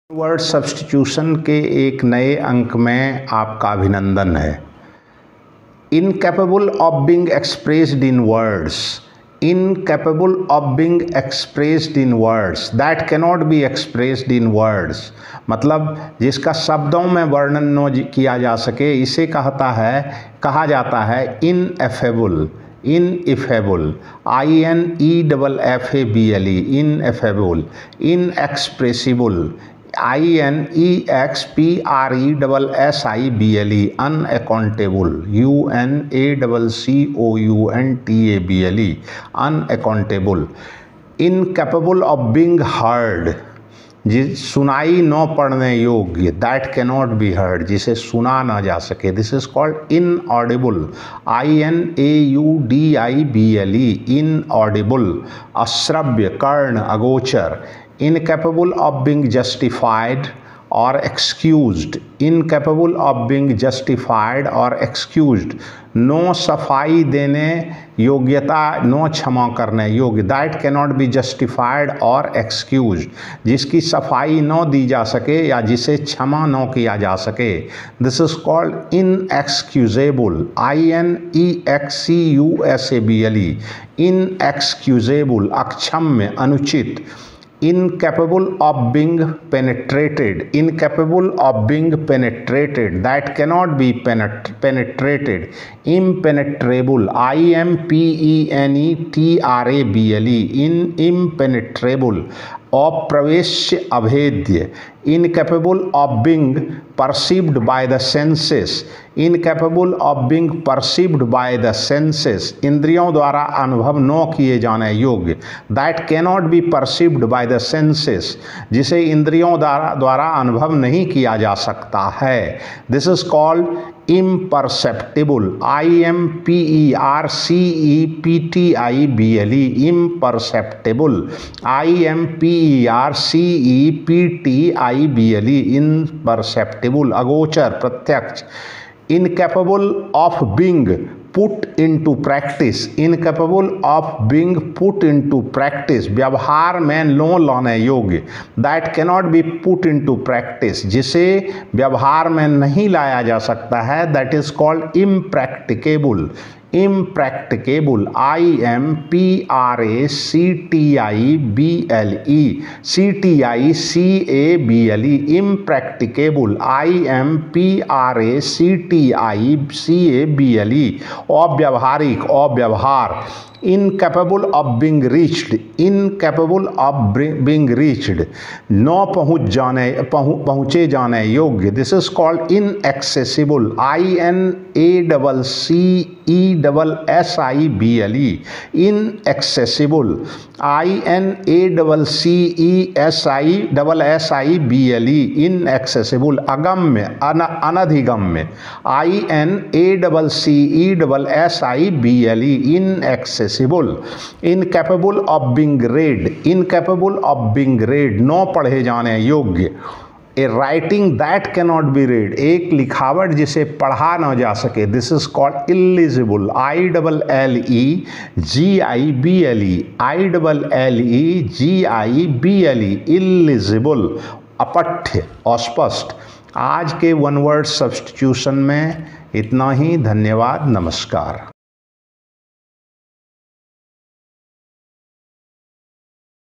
Word substitution के एक नए अंक में आपका अभिनंदन है। Incapable of being expressed in words, incapable of being expressed in words, that cannot be expressed in words, मतलब जिसका शब्दों में वर्णन न किया जा सके, इसे कहा जाता है ineffable, ineffable, INEFFABLE, ineffable, inexpressible, INEXPRESSIBLE, unaccountable, UNACCOUNTABLE, unaccountable, incapable of being heard, सुनाई न पड़ने योग्य, दैट कैनॉट बी हर्ड, जिसे सुना ना जा सके, this is called inaudible, INAUDIBLE, inaudible, अश्रव्य, कर्ण, अगोचर, incapable of being justified or excused, incapable of being justified or excused, no सफाई देने योग्यता, नो क्षमा करने योग्य, दैट कैनॉट बी जस्टिफाइड और एक्सक्यूज्ड, जिसकी सफाई न दी जा सके या जिसे क्षमा न किया जा सके, this is called inexcusable, INEXCUSABLE, inexcusable, अक्षम्य, अनुचित, incapable of being penetrated, incapable of being penetrated, that cannot be penetrated, impenetrable, IMPENETRABLE, impenetrable, अप्रवेश्य, अभेद्य, incapable of being perceived by the senses, incapable of being perceived by the senses, इंद्रियों द्वारा अनुभव न किए जाने योग्य, that cannot be perceived by the senses, जिसे इंद्रियों द्वारा अनुभव नहीं किया जा सकता है, this is called imperceptible, IMPERCEPTIBLE, imperceptible, IMPERCEPTIBLE, imperceptible, अगोचर, प्रत्यक्ष, incapable of being put into practice, incapable of being put into practice, व्यवहार में न लाने योग्य, that cannot be put into practice, जिसे व्यवहार में नहीं लाया जा सकता है, that is called impracticable, impracticable, IMPRACTIBLE, CTICABLE, impracticable, IMPRACTICABLE, अव्यावहारिक, अव्यवहार, incapable of being reached, incapable of being reached, न पहुँचे जाने योग्य, this is called inaccessible, INACCESSIBLE, inaccessible, INACCESSIBLE, inaccessible, अगम्य, अनधिगम्य, INACCESSIBLE, inaccessible, incapable of being read, incapable of being read, न पढ़े जाने योग्य, a writing that cannot be read, एक लिखावट जिसे पढ़ा न जा सके, this is called illegible, ILLEGIBLE, illegible, अपठ्य, अस्पष्ट। आज के वन वर्ड सब्स्टिट्यूशन में इतना ही। धन्यवाद, नमस्कार।